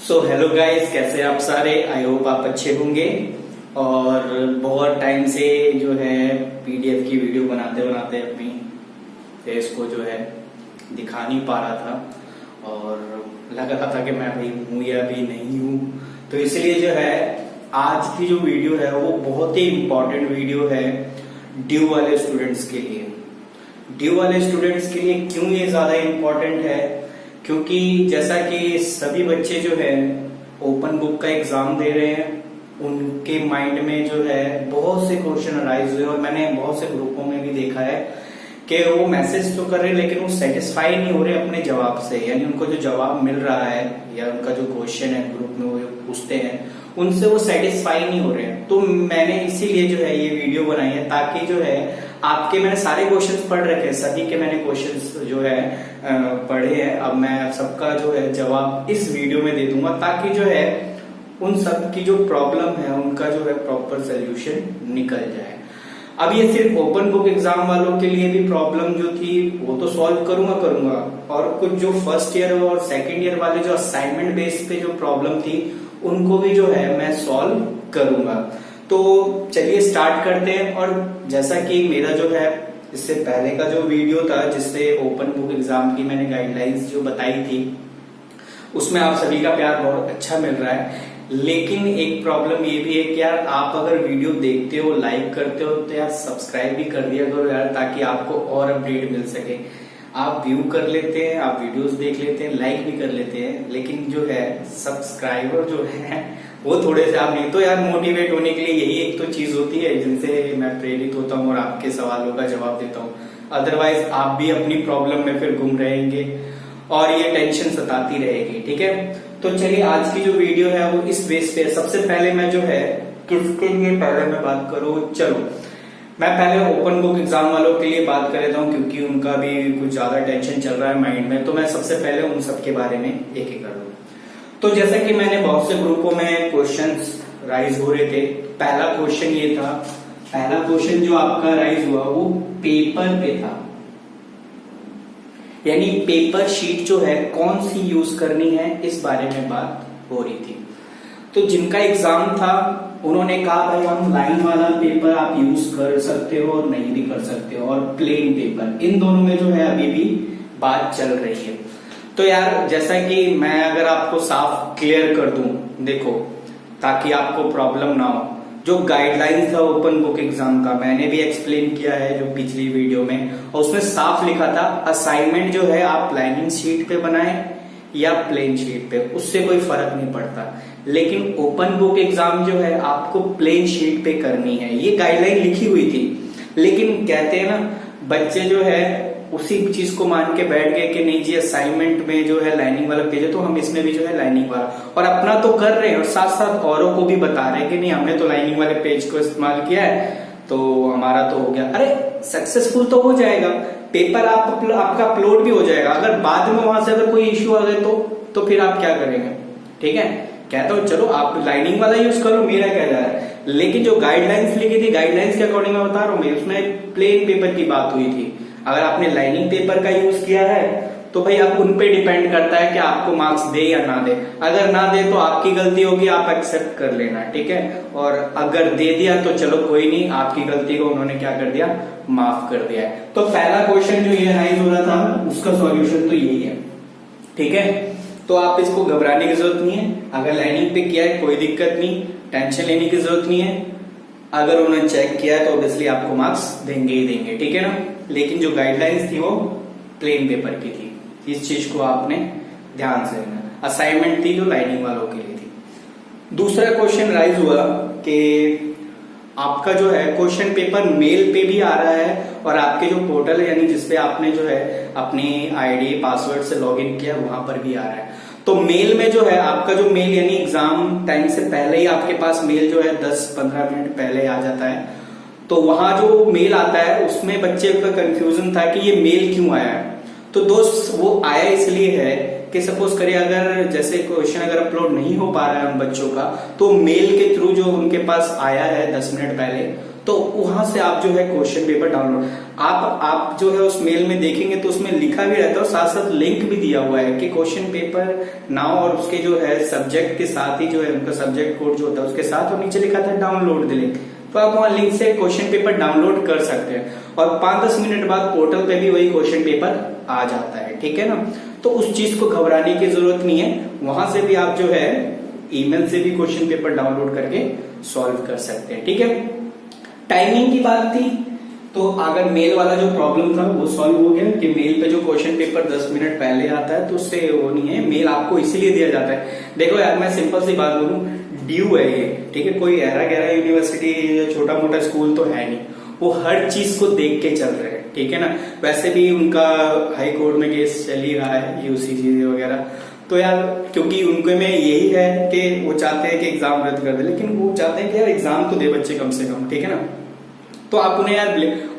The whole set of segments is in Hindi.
सो हेलो गाइस, कैसे आप सारे। आई होप आप अच्छे होंगे। और बहुत टाइम से जो है पीडीएफ की वीडियो बनाते बनाते अपनी फेस को जो है दिखा नहीं पा रहा था और लग रहा था कि मैं भाई हूं या भी नहीं हूं। तो इसलिए जो है आज की जो वीडियो है वो बहुत ही इम्पोर्टेंट वीडियो है ड्यू वाले स्टूडेंट्स के लिए। ड्यू वाले स्टूडेंट्स के लिए क्यों ये ज्यादा इम्पोर्टेंट है, क्योंकि जैसा कि सभी बच्चे जो है ओपन बुक का एग्जाम दे रहे हैं, उनके माइंड में जो है बहुत से क्वेश्चन अराइज हुए और मैंने बहुत से ग्रुपों में भी देखा है कि वो मैसेज तो कर रहे हैं लेकिन वो सेटिस्फाई नहीं हो रहे अपने जवाब से। यानी उनको जो जवाब मिल रहा है या उनका जो क्वेश्चन है ग्रुप में वो पूछते हैं उनसे वो सेटिस्फाई नहीं हो रहे हैं। तो मैंने इसीलिए जो है ये वीडियो बनाई है ताकि जो है आपके, मैंने सारे क्वेश्चंस पढ़ रखे हैं, सभी के मैंने क्वेश्चंस जो है पढ़े हैं। अब मैं सबका जो है जवाब इस वीडियो में दे दूंगा ताकि जो है उन सब की जो प्रॉब्लम है उनका जो है प्रॉपर सोल्यूशन निकल जाए। अब ये सिर्फ ओपन बुक एग्जाम वालों के लिए भी प्रॉब्लम जो थी वो तो सॉल्व करूंगा और कुछ जो फर्स्ट ईयर और सेकंड ईयर वाले जो असाइनमेंट बेस पे जो प्रॉब्लम थी उनको भी जो है मैं सॉल्व करूंगा। तो चलिए स्टार्ट करते हैं। और जैसा कि मेरा जो है इससे पहले का जो वीडियो था जिससे ओपन बुक एग्जाम की मैंने गाइडलाइंस जो बताई थी उसमें आप सभी का प्यार बहुत अच्छा मिल रहा है। लेकिन एक प्रॉब्लम ये भी है कि यार आप अगर वीडियो देखते हो, लाइक करते हो तो यार सब्सक्राइब भी कर दिया करो यार, ताकि आपको और अपडेट मिल सके। आप व्यू कर लेते हैं, आप वीडियोस देख लेते हैं, लाइक भी कर लेते हैं, लेकिन जो है सब्सक्राइबर जो है वो थोड़े से आप नहीं। तो यार मोटिवेट होने के लिए यही एक तो चीज होती है जिनसे मैं प्रेरित होता हूँ और आपके सवालों का जवाब देता हूँ। अदरवाइज आप भी अपनी प्रॉब्लम में फिर गुम रहेंगे और ये टेंशन सताती रहेगी। ठीक है, तो चलिए आज की जो वीडियो है वो इस बेस पे। सबसे पहले मैं जो है किसके लिए पहले मैं बात करूं, चलो मैं पहले ओपन बुक एग्जाम वालों के लिए बात कर लेता हूं क्योंकि उनका भी कुछ ज्यादा टेंशन चल रहा है माइंड में। तो मैं सबसे पहले उन सब के बारे में एक एक कर लूं। तो जैसा कि मैंने बहुत से ग्रुपों में क्वेश्चंस राइज हो रहे थे, पहला क्वेश्चन ये था, पहला क्वेश्चन जो आपका राइज हुआ वो पेपर पे था। यानी पेपर शीट जो है कौन सी यूज करनी है इस बारे में बात हो रही थी। तो जिनका एग्जाम था उन्होंने कहा भाई हम लाइन वाला पेपर आप यूज कर सकते हो और नहीं भी कर सकते हो, और प्लेन पेपर, इन दोनों में जो है अभी भी बात चल रही है। तो यार जैसा कि मैं अगर आपको साफ क्लियर कर दूं, देखो ताकि आपको प्रॉब्लम ना हो, जो गाइडलाइंस था ओपन बुक एग्जाम का मैंने भी एक्सप्लेन किया है जो पिछली वीडियो में, और उसमें साफ लिखा था असाइनमेंट जो है आप लाइनिंग शीट पे बनाएं या प्लेन शीट पे, उससे कोई फर्क नहीं पड़ता। लेकिन ओपन बुक एग्जाम जो है आपको प्लेन शीट पे करनी है, ये गाइडलाइन लिखी हुई थी। लेकिन कहते हैं ना बच्चे जो है उसी चीज को मान के बैठ गए कि नहीं जी असाइनमेंट में जो है लाइनिंग वाला पेज है तो हम इसमें भी जो है लाइनिंग वाला, और अपना तो कर रहे हैं और साथ साथ औरों को भी बता रहे हैं कि नहीं हमने तो लाइनिंग वाले पेज को इस्तेमाल किया है तो हमारा तो हो गया। अरे सक्सेसफुल तो हो जाएगा, पेपर आपका अपलोड भी हो जाएगा। अगर बाद में वहां से अगर कोई इश्यू आ गए तो फिर आप क्या करेंगे। ठीक है, कहता हूँ चलो आप लाइनिंग वाला यूज करो, मेरा क्या जा रहा है। लेकिन जो गाइडलाइंस लिखी थी गाइडलाइंस के अकॉर्डिंग मैं बता रहा हूँ, उसमें प्लेन पेपर की बात हुई थी। अगर आपने लाइनिंग पेपर का यूज किया है तो भाई आप उन पे डिपेंड करता है कि आपको मार्क्स दे या ना दे। अगर ना दे तो आपकी गलती होगी, आप एक्सेप्ट कर लेना। ठीक है, और अगर दे दिया तो चलो कोई नहीं, आपकी गलती को उन्होंने क्या कर दिया, माफ कर दिया है। तो पहला क्वेश्चन जो ये राइज हो रहा था उसका सॉल्यूशन तो यही है। ठीक है, तो आप इसको घबराने की जरूरत नहीं है। अगर लाइनिंग पे किया है कोई दिक्कत नहीं, टेंशन लेने की जरूरत नहीं है। अगर उन्होंने चेक किया है तो ऑब्वियसली आपको मार्क्स देंगे ही देंगे। ठीक है ना, लेकिन जो गाइडलाइंस थी वो प्लेन पेपर की थी, इस चीज को आपने ध्यान से लेना। असाइनमेंट थी जो लाइनिंग वालों के लिए थी। दूसरा क्वेश्चन राइज हुआ कि आपका जो है क्वेश्चन पेपर मेल पे भी आ रहा है और आपके जो पोर्टल है यानी जिसपे आपने जो है अपनी आईडी पासवर्ड से लॉगिन किया वहां पर भी आ रहा है। तो मेल में जो है आपका जो मेल यानी एग्जाम टाइम से पहले ही आपके पास मेल जो है 10-15 मिनट पहले आ जाता है। तो वहां जो मेल आता है उसमें बच्चे का कंफ्यूजन था कि ये मेल क्यों आया है। तो दोस्त वो आया इसलिए है कि सपोज करिए अगर जैसे क्वेश्चन अगर अपलोड नहीं हो पा रहा है उन बच्चों का तो मेल के थ्रू जो उनके पास आया है 10 मिनट पहले तो वहां से आप जो है क्वेश्चन पेपर डाउनलोड आप जो है उस मेल में देखेंगे तो उसमें लिखा भी रहता है और साथ साथ लिंक भी दिया हुआ है कि क्वेश्चन पेपर नाउ, और उसके जो है सब्जेक्ट के साथ ही जो है उनका सब्जेक्ट कोड जो होता है उसके साथ, और नीचे लिखा था डाउनलोड द लिंक। तो आप वहां लिंक से क्वेश्चन पेपर डाउनलोड कर सकते हैं और 5-10 मिनट बाद पोर्टल पे भी वही क्वेश्चन पेपर आ जाता है, ठीक है ना। तो उस चीज को घबराने की जरूरत नहीं है, वहां से भी आप जो है ईमेल से भी क्वेश्चन पेपर डाउनलोड करके सॉल्व कर सकते हैं, ठीक है। टाइमिंग की बात थी, तो अगर मेल वाला जो प्रॉब्लम था वो सॉल्व हो गया कि मेल पे जो क्वेश्चन पेपर 10 मिनट पहले आता है तो उससे वो नहीं है, मेल आपको इसीलिए दिया जाता है। देखो यार मैं सिंपल सी बात बोलूं, ड्यू है ये, ठीक है, कोई ऐरा गहरा यूनिवर्सिटी या छोटा मोटा स्कूल तो है नहीं, वो हर चीज को देख के चल रहे हैं, ठीक है ना। वैसे भी उनका हाई कोर्ट में केस चल ही रहा है, यूसीसी वगैरह, तो यार क्योंकि उनके में यही है कि वो चाहते हैं कि एग्जाम रद्द कर दे, लेकिन वो चाहते हैं कि यार एग्जाम तो दे बच्चे कम से कम, ठीक है ना। तो आप उन्हें यार,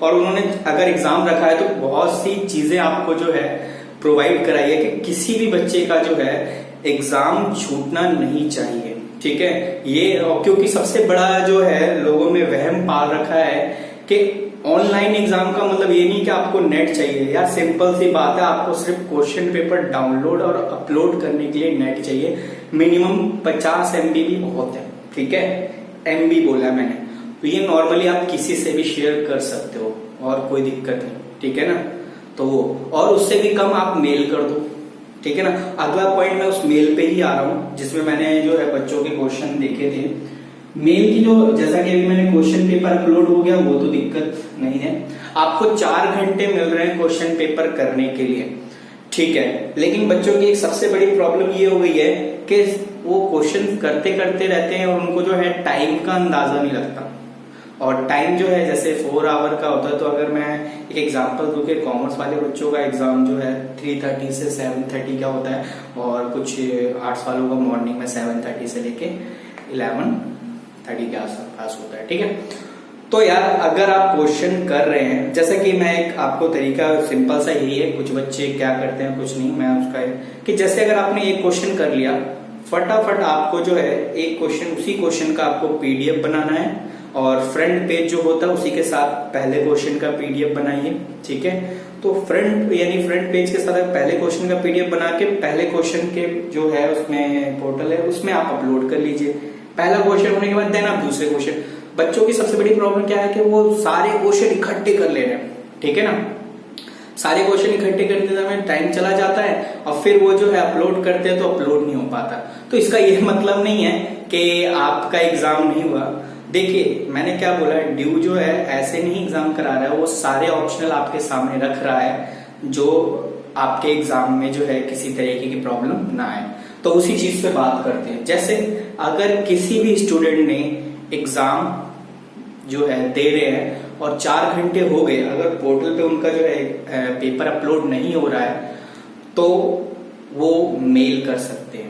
और उन्होंने अगर एग्जाम रखा है तो बहुत सी चीजें आपको जो है प्रोवाइड कराई है कि किसी भी बच्चे का जो है एग्जाम छूटना नहीं चाहिए, ठीक है। ये क्योंकि सबसे बड़ा जो है लोगों में वहम पाल रखा है कि ऑनलाइन एग्जाम का मतलब ये नहीं कि आपको नेट चाहिए यार, सिंपल सी बात है, आपको सिर्फ क्वेश्चन पेपर डाउनलोड और अपलोड करने के लिए नेट चाहिए, मिनिमम 50 MB भी बहुत है, ठीक है, MB बोला है मैंने, तो ये नॉर्मली आप किसी से भी शेयर कर सकते हो और कोई दिक्कत नहीं, ठीक है ना। तो और उससे भी कम आप मेल कर दो, ठीक है ना। अगला पॉइंट मैं उस मेल पे ही आ रहा हूं जिसमें मैंने जो है बच्चों के क्वेश्चन देखे थे। मेल की जो, जैसा कि अभी मैंने क्वेश्चन पेपर अपलोड हो गया वो तो दिक्कत नहीं है, आपको 4 घंटे मिल रहे हैं क्वेश्चन पेपर करने के लिए, ठीक है। लेकिन बच्चों की एक सबसे बड़ी प्रॉब्लम ये हो गई है कि वो क्वेश्चन करते करते रहते हैं और उनको जो है टाइम का अंदाजा नहीं लगता, और टाइम जो है जैसे 4 आवर का होता है, तो अगर मैं एक एग्जांपल दूं कि कॉमर्स वाले बच्चों का एग्जाम जो है 3:30 से 7:30 का होता है, और कुछ आर्ट्स वालों का मॉर्निंग में 7:30 से लेके 11:30 के आसपास होता है, ठीक है। तो यार अगर आप क्वेश्चन कर रहे हैं, जैसे कि मैं एक आपको तरीका सिंपल सा यही है, कुछ बच्चे क्या करते हैं कुछ नहीं, मैं उसका कि जैसे अगर आपने एक क्वेश्चन कर लिया, फटाफट आपको जो है एक क्वेश्चन, उसी क्वेश्चन का आपको PDF बनाना है, और फ्रंट पेज जो होता है उसी के साथ पहले क्वेश्चन का PDF बनाइए, ठीक है। तो फ्रंट पेज के साथ पहले क्वेश्चन का PDF बना के पहले क्वेश्चन के जो है उसमें पोर्टल है उसमें आप अपलोड कर लीजिए, पहला क्वेश्चन होने के बाद देन आप दूसरे क्वेश्चन। बच्चों की सबसे बड़ी प्रॉब्लम क्या है कि वो सारे क्वेश्चन इकट्ठे कर ले रहे हैं, ठीक है ना। सारे क्वेश्चन इकट्ठे करने समय टाइम चला जाता है और फिर वो जो है अपलोड करते हैं तो अपलोड नहीं हो पाता। तो इसका ये मतलब नहीं है कि आपका एग्जाम नहीं हुआ। देखिए मैंने क्या बोला, ड्यू जो है ऐसे नहीं एग्जाम करा रहा है, वो सारे ऑप्शनल आपके सामने रख रहा है जो आपके एग्जाम में जो है किसी तरीके की प्रॉब्लम ना आए। तो उसी चीज पे बात करते हैं, जैसे अगर किसी भी स्टूडेंट ने एग्जाम जो है दे रहे हैं और 4 घंटे हो गए, अगर पोर्टल पे उनका जो है पेपर अपलोड नहीं हो रहा है तो वो मेल कर सकते हैं।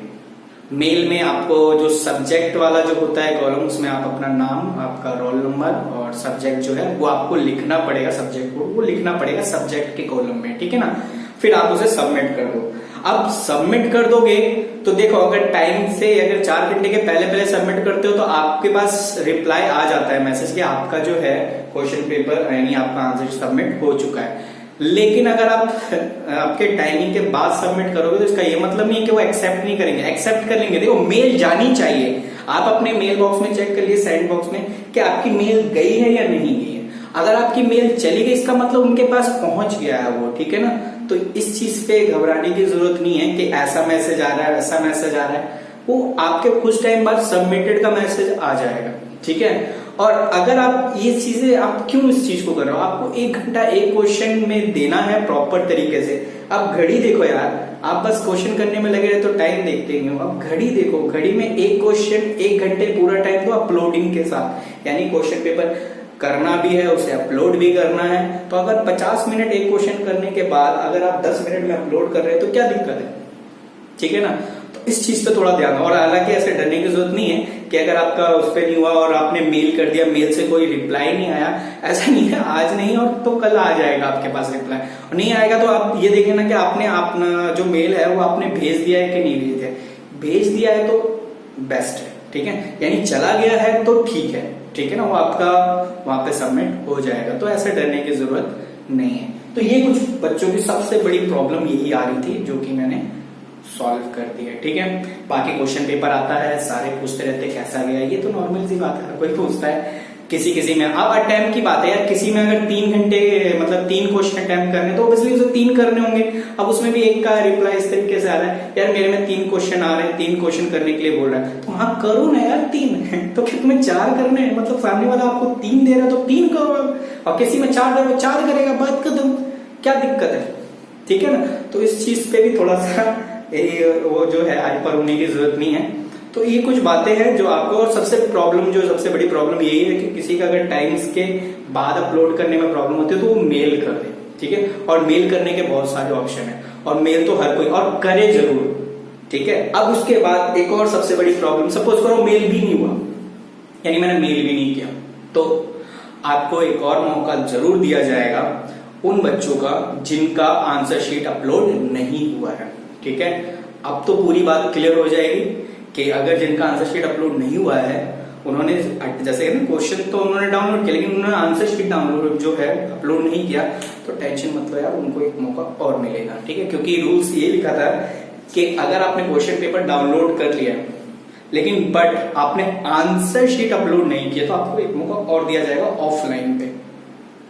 मेल में आपको जो सब्जेक्ट वाला जो होता है कॉलम, उसमें आप अपना नाम, आपका रोल नंबर और सब्जेक्ट जो है वो आपको लिखना पड़ेगा, सब्जेक्ट को वो लिखना पड़ेगा सब्जेक्ट के कॉलम में, ठीक है ना। फिर आप उसे सबमिट कर दो। अब सबमिट कर दोगे तो देखो, अगर टाइम से अगर 4 घंटे के पहले सबमिट करते हो तो आपके पास रिप्लाई आ जाता है मैसेज कि आपका जो है क्वेश्चन पेपर यानी आपका आंसर सबमिट हो चुका है। लेकिन अगर आप आपके टाइमिंग के बाद सबमिट करोगे तो इसका ये मतलब नहीं है कि वो एक्सेप्ट नहीं करेंगे, एक्सेप्ट कर लेंगे। देखो मेल जानी चाहिए, आप अपने मेल बॉक्स में चेक कर लिए, सेंड बॉक्स में, कि आपकी मेल गई है या नहीं गई है। अगर आपकी मेल चली गई इसका मतलब उनके पास पहुंच गया है वो, ठीक है ना। तो इस चीज पे घबराने की जरूरत नहीं है कि ऐसा मैसेज आ रहा है वैसा मैसेज आ रहा है, वो आपके कुछ टाइम बाद सबमिटेड का मैसेज आ जाएगा, ठीक है। और अगर आप ये चीजें, आप क्यों इस चीज को कर रहे हो, आपको 1 घंटा एक क्वेश्चन में देना है प्रॉपर तरीके से। अब घड़ी देखो यार, आप बस क्वेश्चन करने में लगे रहे तो टाइम देखते ही हो। अब घड़ी देखो, घड़ी में एक क्वेश्चन 1 घंटे पूरा टाइम तो अपलोडिंग के साथ, यानी क्वेश्चन पेपर करना भी है, उसे अपलोड भी करना है। तो अगर 50 मिनट एक क्वेश्चन करने के बाद अगर आप 10 मिनट में अपलोड कर रहे हैं तो क्या दिक्कत है, ठीक है ना। तो इस चीज पे थोड़ा ध्यान। और हालांकि ऐसे डरने की जरूरत नहीं है कि अगर आपका उस पर नहीं हुआ और आपने मेल कर दिया, मेल से कोई रिप्लाई नहीं आया, ऐसा नहीं है, आज नहीं और तो कल आ जाएगा आपके पास रिप्लाई। और नहीं आएगा तो आप ये देखें ना कि आपने अपना जो मेल है वो आपने भेज दिया है कि नहीं भेज दिया। भेज दिया है तो बेस्ट है, ठीक है, यानी चला गया है तो ठीक है, ठीक है ना, वो आपका वहां पे सबमिट हो जाएगा, तो ऐसे डरने की जरूरत नहीं है। तो ये कुछ बच्चों की सबसे बड़ी प्रॉब्लम यही आ रही थी, जो कि मैंने सॉल्व कर दी है, ठीक है। बाकी क्वेश्चन पेपर आता है, सारे पूछते रहते हैं कैसा गया, ये तो नॉर्मल सी बात है, कोई पूछता है। किसी में अब अटेम्प्ट की बात है यार, किसी में अगर 3 घंटे मतलब 3 क्वेश्चन अटेम्प्ट करने, तो ऑब्वियसली उसे 3 करने होंगे। अब उसमें भी एक का रिप्लाई इस तरीके से आ रहा है, यार मेरे में 3 क्वेश्चन आ रहे हैं, 3 क्वेश्चन करने के लिए बोल रहा है, तो हाँ करो ना यार 3 तो फिर तुम्हें 4 करने हैं, मतलब सामने वाला आपको 3 दे रहा है तो 3 करो, और किसी में 4 दे रहा 4 करेगा, बात कर दो, क्या दिक्कत है, ठीक है ना। तो इस चीज पे भी थोड़ा सा वो जो है हाइपर होने की जरूरत नहीं है। तो ये कुछ बातें हैं जो आपको, और सबसे बड़ी प्रॉब्लम यही है कि किसी का अगर टाइम्स के बाद अपलोड करने में प्रॉब्लम होती है तो वो मेल कर दे, ठीक है। और मेल करने के बहुत सारे ऑप्शन है, और मेल तो हर कोई और करे जरूर, ठीक है। अब उसके बाद एक और सबसे बड़ी प्रॉब्लम, सपोज करो मेल भी नहीं हुआ, यानी मैंने मेल भी नहीं किया, तो आपको एक और मौका जरूर दिया जाएगा उन बच्चों का जिनका आंसर शीट अपलोड नहीं हुआ है, ठीक है। अब तो पूरी बात क्लियर हो जाएगी कि अगर जिनका आंसर शीट अपलोड नहीं हुआ है, उन्होंने जैसे ना क्वेश्चन तो उन्होंने डाउनलोड किया, लेकिन उन्होंने आंसर शीट डाउनलोड जो है अपलोड नहीं किया, तो टेंशन मत लो यार, उनको एक मौका और मिलेगा, ठीक है। क्योंकि रूल्स ये लिखा था कि अगर आपने क्वेश्चन पेपर डाउनलोड कर लिया लेकिन बट आपने आंसर शीट अपलोड नहीं किया, तो आपको एक मौका और दिया जाएगा ऑफलाइन पे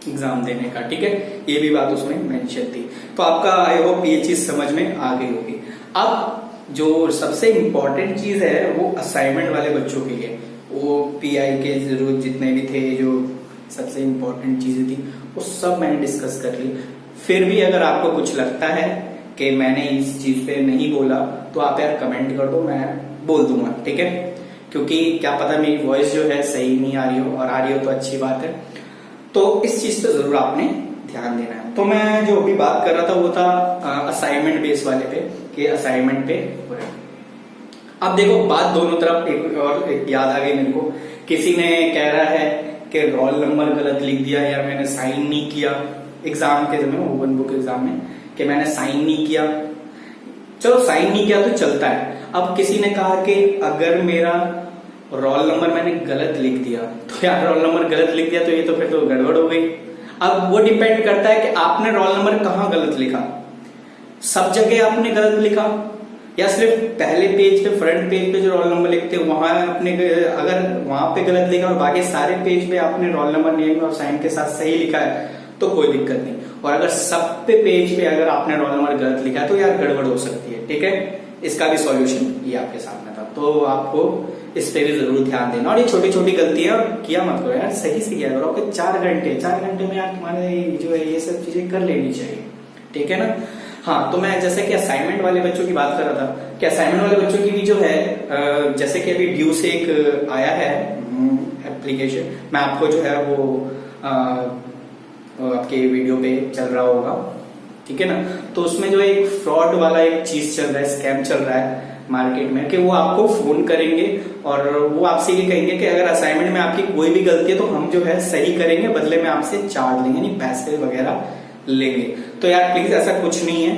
एग्जाम देने का, ठीक है। ये भी बात उसमें मेंशन थी। तो आपका आई होप ये चीज समझ में आ गई होगी। अब जो सबसे इम्पोर्टेंट चीज है वो असाइनमेंट वाले बच्चों के लिए, वो पीआई के जरूर जितने भी थे, जो सबसे इम्पोर्टेंट चीजें थी वो सब मैंने डिस्कस कर ली। फिर भी अगर आपको कुछ लगता है कि मैंने इस चीज पे नहीं बोला, तो आप यार कमेंट कर दो, मैं बोल दूंगा, ठीक है। क्योंकि क्या पता मेरी वॉइस जो है सही नहीं आ रही हो, और आ रही हो तो अच्छी बात है। तो इस चीज पे जरूर आपने ध्यान देना है। तो मैं जो अभी बात कर रहा था वो था असाइनमेंट बेस वाले पे, कि असाइनमेंट पे हो रहा है। अब देखो बात दोनों तरफ एक याद आ गई मेरे को। किसी ने कह रहा है कि रोल नंबर गलत लिख दिया, या मैंने साइन नहीं किया एग्जाम के समय, ओपन बुक एग्जाम में, कि मैंने साइन नहीं किया। चलो साइन नहीं किया तो चलता है। अब किसी ने कहा कि अगर मेरा रोल नंबर मैंने गलत लिख दिया, तो यार रोल नंबर गलत लिख दिया तो ये तो फिर तो गड़बड़ हो गई। अब वो डिपेंड करता है कि आपने रोल नंबर कहाँ गलत लिखा, सब जगह आपने गलत लिखा, या सिर्फ पहले पेज पे फ्रंट पेज पे जो रोल नंबर लिखते हैं वहां आपने, अगर वहां पे गलत लिखा और बाकी सारे पेज पे आपने रोल नंबर नेम और साइन के साथ सही लिखा है तो कोई दिक्कत नहीं। और अगर सब पे पेज पे अगर आपने रोल नंबर गलत लिखा है तो यार गड़बड़ हो सकती है, ठीक है। इसका भी सॉल्यूशन ये आपके सामने था, तो आपको इस पे भी जरूर ध्यान देना। और ये छोटी छोटी गलतियां किया मत करो यार, सही से किया करो कि 4 घंटे में यार तुम्हारे जो है ये सब चीजें कर लेनी चाहिए, ठीक है ना। हाँ, तो मैं जैसे कि असाइनमेंट वाले बच्चों की बात कर रहा था कि असाइनमेंट वाले बच्चों की भी जो है जैसे कि अभी ड्यू से एक आया है एप्लीकेशन, मैं आपको जो है वो आपके वीडियो पे चल रहा होगा, ठीक है ना। तो उसमें जो एक फ्रॉड वाला एक चीज चल रहा है, स्कैम चल रहा है मार्केट में, कि वो आपको फोन करेंगे और वो आपसे ये कहेंगे कि अगर असाइनमेंट में आपकी कोई भी गलती है तो हम जो है सही करेंगे, बदले में आपसे चार्ज लेंगे, यानी पैसे वगैरह लेंगे। तो यार प्लीज ऐसा कुछ नहीं है,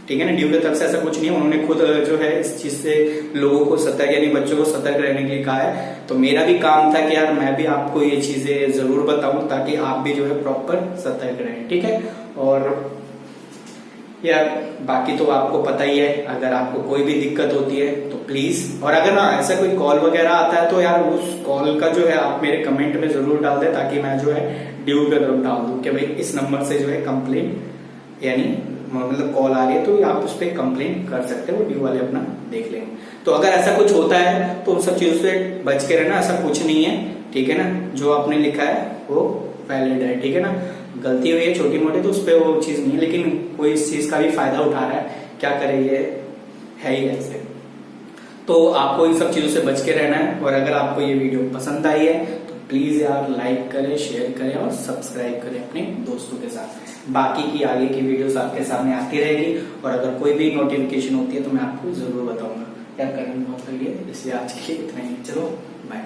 ठीक है ना। ड्यू की तरफ से ऐसा कुछ नहीं है, उन्होंने खुद जो है इस चीज से लोगों को सतर्क, यानी बच्चों को सतर्क रहने के लिए कहा है। तो मेरा भी काम था कि यार मैं भी आपको ये चीजें जरूर बताऊं ताकि आप भी जो है प्रॉपर सतर्क रहें, ठीक है। और यार बाकी तो आपको पता ही है, अगर आपको कोई भी दिक्कत होती है तो प्लीज, और अगर ना ऐसा कोई कॉल वगैरह आता है तो यार उस कॉल का जो है आप मेरे कमेंट में जरूर डाल दें, ताकि मैं जो है ड्यू की तरफ डाल दूं कि भाई इस नंबर से जो है कंप्लेन, यानी मतलब कॉल आ रही है तो आप उस पर कंप्लेन कर सकते हो, ड्यू वाले अपना देख लेंगे। तो अगर ऐसा कुछ होता है तो उन सब चीजों से बच के रहना, ऐसा कुछ नहीं है, ठीक है ना। जो आपने लिखा है वो वैलिड है, ठीक है ना। गलती हुई है छोटी मोटी तो उस पर वो चीज नहीं है, लेकिन कोई इस चीज का भी फायदा उठा रहा है, क्या करे, ये है ही ऐसे। तो आपको इन सब चीजों से बच के रहना है। और अगर आपको ये वीडियो पसंद आई है तो प्लीज यार लाइक करें, शेयर करें और सब्सक्राइब करें अपने दोस्तों के साथ। बाकी की आगे की वीडियोस आपके सामने आती रहेगी, और अगर कोई भी नोटिफिकेशन होती है तो मैं आपको जरूर बताऊंगा। यार करंट बहुत लगी है, इसलिए आज के लिए इतना ही, चलो बाय।